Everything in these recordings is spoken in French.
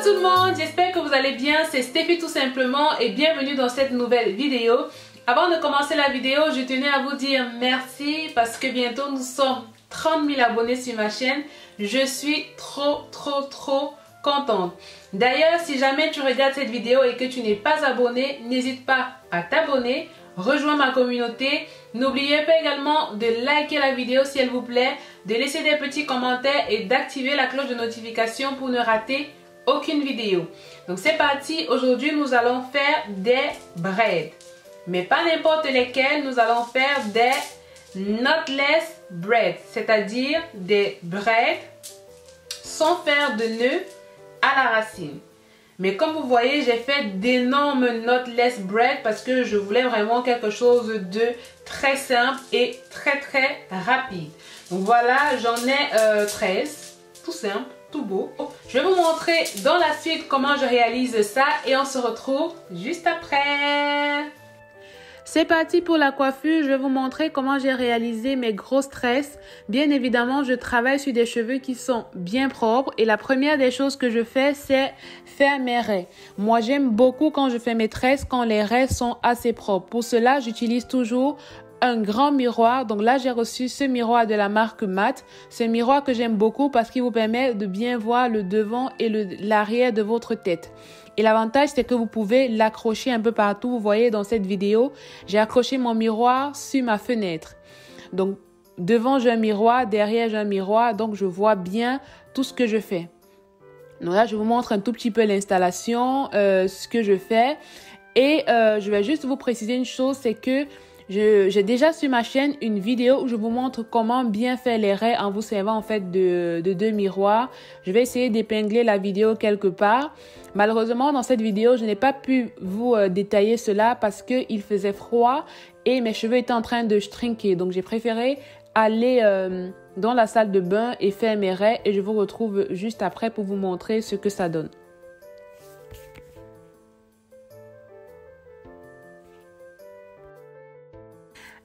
tout le monde, j'espère que vous allez bien, c'est Steffi tout simplement et bienvenue dans cette nouvelle vidéo. Avant de commencer la vidéo, je tenais à vous dire merci parce que bientôt nous sommes 30 000 abonnés sur ma chaîne. Je suis trop contente. D'ailleurs, si jamais tu regardes cette vidéo et que tu n'es pas abonné, n'hésite pas à t'abonner, rejoins ma communauté. N'oubliez pas également de liker la vidéo si elle vous plaît, de laisser des petits commentaires et d'activer la cloche de notification pour ne rater aucune vidéo. Donc c'est parti, aujourd'hui nous allons faire des breads. Mais pas n'importe lesquels, nous allons faire des knotless bread, c'est-à-dire des breads sans faire de nœuds à la racine. Mais comme vous voyez, j'ai fait d'énormes knotless bread parce que je voulais vraiment quelque chose de très simple et très rapide. Donc voilà, j'en ai 13, tout simple, tout beau. Je vais vous montrer dans la suite comment je réalise ça et on se retrouve juste après. C'est parti pour la coiffure, je vais vous montrer comment j'ai réalisé mes grosses tresses. Bien évidemment, je travaille sur des cheveux qui sont bien propres et la première des choses que je fais, c'est faire mes raies. Moi, j'aime beaucoup quand je fais mes tresses, quand les raies sont assez propres. Pour cela, j'utilise toujours un grand miroir. Donc là, j'ai reçu ce miroir de la marque Matte. C'est un miroir que j'aime beaucoup parce qu'il vous permet de bien voir le devant et l'arrière de votre tête. Et l'avantage, c'est que vous pouvez l'accrocher un peu partout. Vous voyez dans cette vidéo, j'ai accroché mon miroir sur ma fenêtre. Donc, devant, j'ai un miroir, derrière, j'ai un miroir. Donc, je vois bien tout ce que je fais. Donc là, je vous montre un tout petit peu l'installation, ce que je fais. Et je vais juste vous préciser une chose, c'est que j'ai déjà sur ma chaîne une vidéo où je vous montre comment bien faire les raies en vous servant en fait de deux miroirs. Je vais essayer d'épingler la vidéo quelque part. Malheureusement, dans cette vidéo, je n'ai pas pu vous détailler cela parce qu'il faisait froid et mes cheveux étaient en train de shrinker. Donc, j'ai préféré aller dans la salle de bain et faire mes raies et je vous retrouve juste après pour vous montrer ce que ça donne.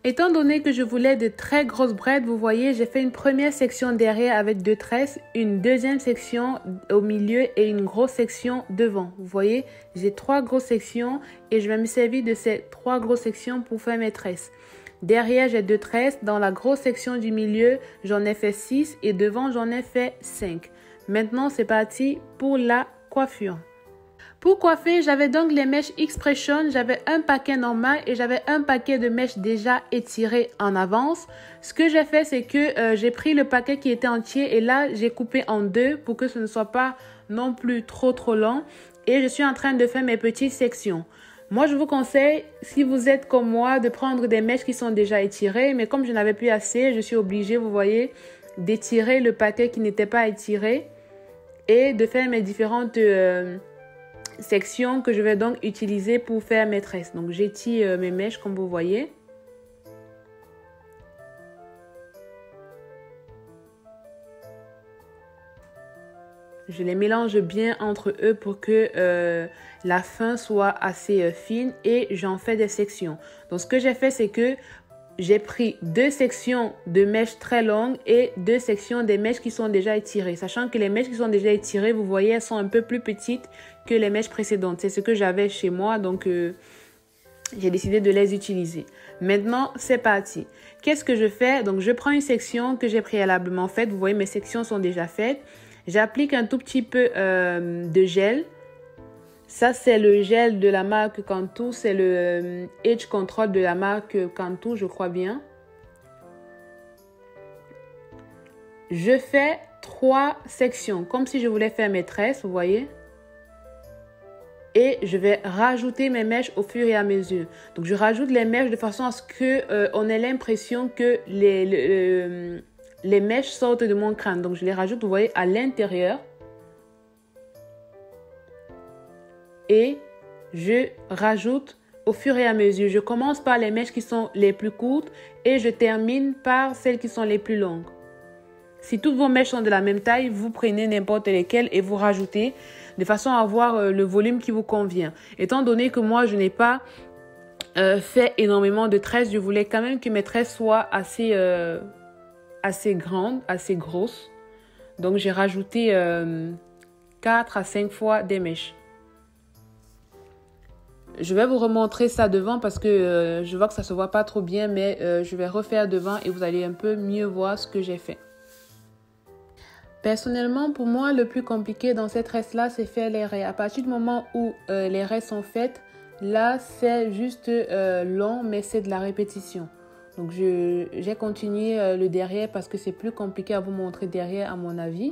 Étant donné que je voulais de très grosses braids, vous voyez, j'ai fait une première section derrière avec 2 tresses, une deuxième section au milieu et une grosse section devant. Vous voyez, j'ai 3 grosses sections et je vais me servir de ces 3 grosses sections pour faire mes tresses. Derrière, j'ai 2 tresses. Dans la grosse section du milieu, j'en ai fait 6 et devant, j'en ai fait 5. Maintenant, c'est parti pour la coiffure. Pour coiffer, j'avais donc les mèches Expression, j'avais un paquet normal et j'avais un paquet de mèches déjà étirées en avance. Ce que j'ai fait, c'est que j'ai pris le paquet qui était entier et là, j'ai coupé en 2 pour que ce ne soit pas non plus trop long. Et je suis en train de faire mes petites sections. Moi, je vous conseille, si vous êtes comme moi, de prendre des mèches qui sont déjà étirées. Mais comme je n'avais plus assez, je suis obligée, vous voyez, d'étirer le paquet qui n'était pas étiré et de faire mes différentes section que je vais donc utiliser pour faire mes tresses. Donc j'étire mes mèches comme vous voyez. Je les mélange bien entre eux pour que la fin soit assez fine et j'en fais des sections. Donc ce que j'ai fait, c'est que j'ai pris 2 sections de mèches très longues et 2 sections des mèches qui sont déjà étirées. Sachant que les mèches qui sont déjà étirées, vous voyez, elles sont un peu plus petites que les mèches précédentes. C'est ce que j'avais chez moi, donc j'ai décidé de les utiliser. Maintenant, c'est parti. Qu'est-ce que je fais? Donc, je prends une section que j'ai préalablement faite. Vous voyez, mes sections sont déjà faites. J'applique un tout petit peu de gel. Ça, c'est le gel de la marque Cantu. C'est le Edge Control de la marque Cantu, je crois bien. Je fais 3 sections, comme si je voulais faire mes tresses, vous voyez. Et je vais rajouter mes mèches au fur et à mesure. Donc, je rajoute les mèches de façon à ce qu'on ait l'impression que les mèches sortent de mon crâne. Donc, je les rajoute, vous voyez, à l'intérieur. Et je rajoute au fur et à mesure. Je commence par les mèches qui sont les plus courtes et je termine par celles qui sont les plus longues. Si toutes vos mèches sont de la même taille, vous prenez n'importe lesquelles et vous rajoutez de façon à avoir le volume qui vous convient. Étant donné que moi, je n'ai pas fait énormément de tresses, je voulais quand même que mes tresses soient assez grandes, assez grosses. Donc, j'ai rajouté 4 à 5 fois des mèches. Je vais vous remontrer ça devant parce que je vois que ça se voit pas trop bien, mais je vais refaire devant et vous allez un peu mieux voir ce que j'ai fait. Personnellement, pour moi, le plus compliqué dans cette tresse-là, c'est faire les raies. À partir du moment où les raies sont faites, là, c'est juste long, mais c'est de la répétition. Donc, j'ai continué le derrière parce que c'est plus compliqué à vous montrer derrière, à mon avis.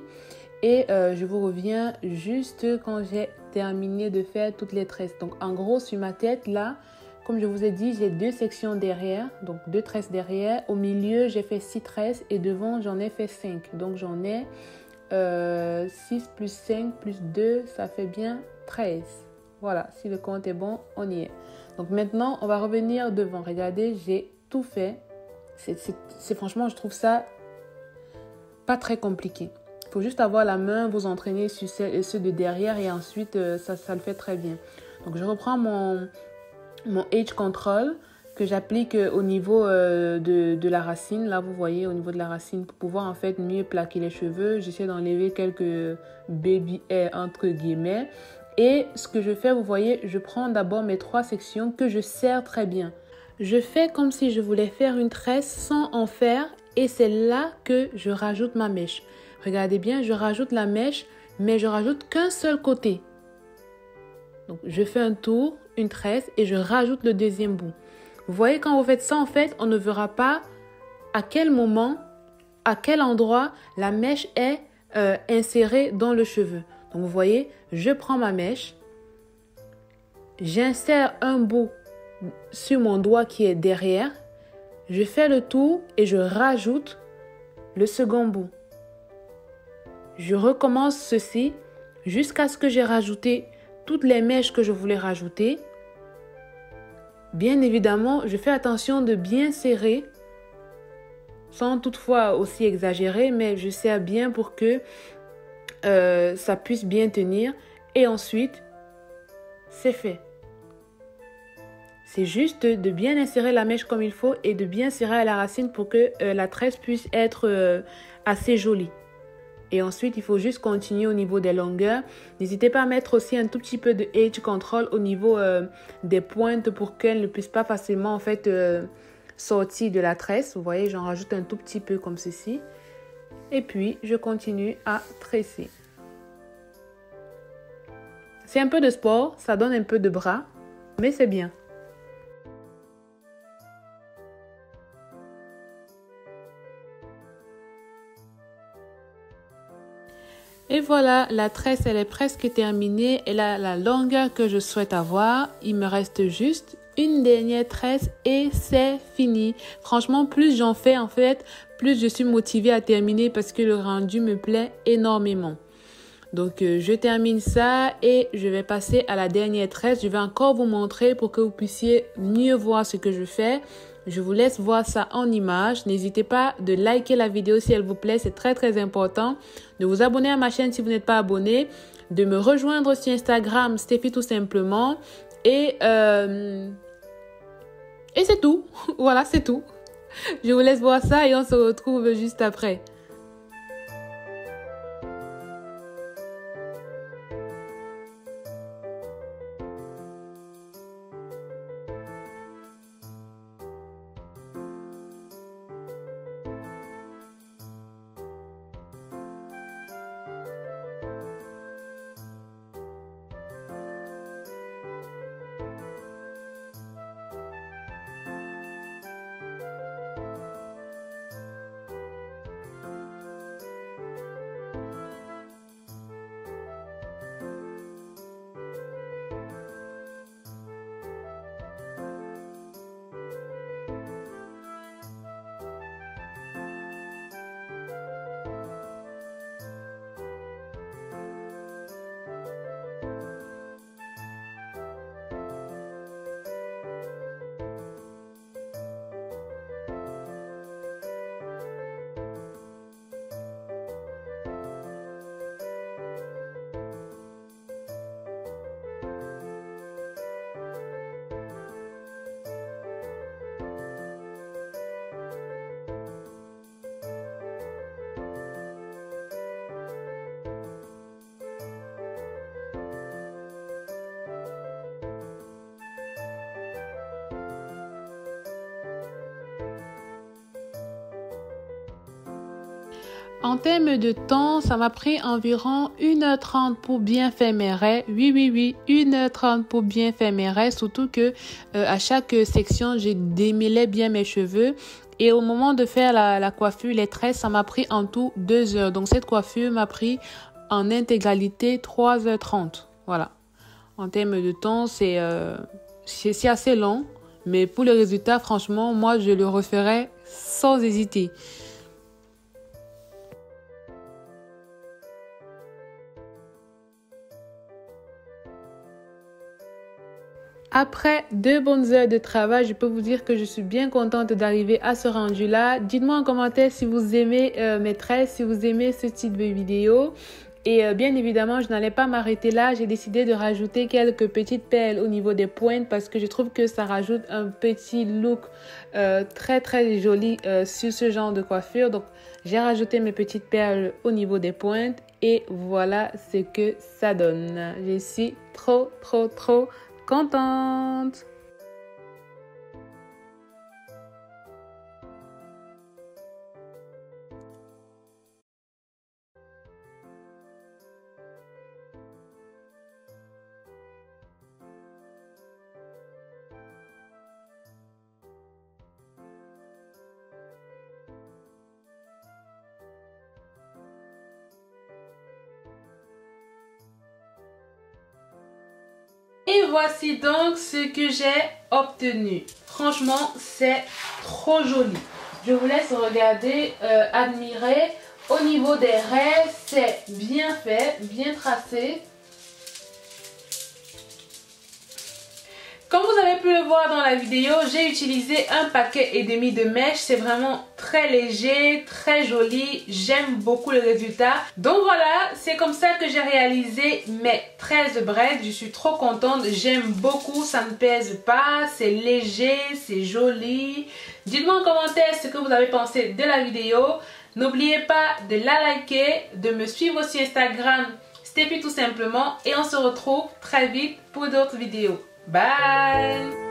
Et je vous reviens juste quand j'ai terminé de faire toutes les tresses. Donc, en gros, sur ma tête, là, comme je vous ai dit, j'ai 2 sections derrière. Donc, 2 tresses derrière. Au milieu, j'ai fait 6 tresses et devant, j'en ai fait 5. Donc, j'en ai 6 plus 5 plus 2, ça fait bien 13. Voilà, si le compte est bon, on y est. Donc, maintenant, on va revenir devant. Regardez, j'ai tout fait. Franchement, je trouve ça pas très compliqué. Il faut juste avoir la main, vous entraîner sur ceux de derrière et ensuite, ça le fait très bien. Donc, je reprends mon Edge Control que j'applique au niveau de la racine. Là, vous voyez, au niveau de la racine, pour pouvoir en fait mieux plaquer les cheveux. J'essaie d'enlever quelques baby hair entre guillemets. Et ce que je fais, vous voyez, je prends d'abord mes 3 sections que je serre très bien. Je fais comme si je voulais faire une tresse sans en faire et c'est là que je rajoute ma mèche. Regardez bien, je rajoute la mèche, mais je rajoute qu'un seul côté. Donc, je fais un tour, une tresse et je rajoute le deuxième bout. Vous voyez, quand vous faites ça, en fait, on ne verra pas à quel moment, à quel endroit la mèche est insérée dans le cheveu. Donc, vous voyez, je prends ma mèche, j'insère un bout sur mon doigt qui est derrière, je fais le tour et je rajoute le second bout. Je recommence ceci jusqu'à ce que j'ai rajouté toutes les mèches que je voulais rajouter. Bien évidemment, je fais attention de bien serrer, sans toutefois aussi exagérer, mais je serre bien pour que ça puisse bien tenir. Et ensuite, c'est fait. C'est juste de bien insérer la mèche comme il faut et de bien serrer à la racine pour que la tresse puisse être assez jolie. Et ensuite, il faut juste continuer au niveau des longueurs. N'hésitez pas à mettre aussi un tout petit peu de Edge Control au niveau des pointes pour qu'elles ne puissent pas facilement en fait sortir de la tresse. Vous voyez, j'en rajoute un tout petit peu comme ceci. Et puis, je continue à tresser. C'est un peu de sport, ça donne un peu de bras, mais c'est bien. Et voilà, la tresse, elle est presque terminée. Elle a la longueur que je souhaite avoir. Il me reste juste une dernière tresse et c'est fini. Franchement, plus j'en fais en fait, plus je suis motivée à terminer parce que le rendu me plaît énormément. Donc, je termine ça et je vais passer à la dernière tresse. Je vais encore vous montrer pour que vous puissiez mieux voir ce que je fais. Je vous laisse voir ça en image. N'hésitez pas de liker la vidéo si elle vous plaît. C'est très, très important. De vous abonner à ma chaîne si vous n'êtes pas abonné. De me rejoindre sur Instagram, Steffi tout simplement. Et c'est tout. Voilà, c'est tout. Je vous laisse voir ça et on se retrouve juste après. En termes de temps, ça m'a pris environ 1h30 pour bien faire mes raies. Oui, 1h30 pour bien faire mes raies. Surtout que à chaque section, je démêlais bien mes cheveux. Et au moment de faire la coiffure, les tresses, ça m'a pris en tout 2 heures. Donc cette coiffure m'a pris en intégralité 3h30. Voilà. En termes de temps, c'est assez long. Mais pour le résultat, franchement, moi, je le referais sans hésiter. Après 2 bonnes heures de travail, je peux vous dire que je suis bien contente d'arriver à ce rendu-là. Dites-moi en commentaire si vous aimez mes tresses, si vous aimez ce type de vidéo. Et bien évidemment, je n'allais pas m'arrêter là. J'ai décidé de rajouter quelques petites perles au niveau des pointes parce que je trouve que ça rajoute un petit look très joli sur ce genre de coiffure. Donc, j'ai rajouté mes petites perles au niveau des pointes et voilà ce que ça donne. Je suis trop contente. Et voici donc ce que j'ai obtenu. Franchement, c'est trop joli. Je vous laisse regarder, admirer. Au niveau des raies, c'est bien fait, bien tracé. Comme vous avez pu le voir dans la vidéo, j'ai utilisé 1,5 paquet de mèches. C'est vraiment très léger, très joli. J'aime beaucoup le résultat. Donc voilà, c'est comme ça que j'ai réalisé mes 13 braids. Je suis trop contente. J'aime beaucoup. Ça ne pèse pas. C'est léger, c'est joli. Dites-moi en commentaire ce que vous avez pensé de la vidéo. N'oubliez pas de la liker, de me suivre sur Instagram, Steffi tout simplement. Et on se retrouve très vite pour d'autres vidéos. Bye!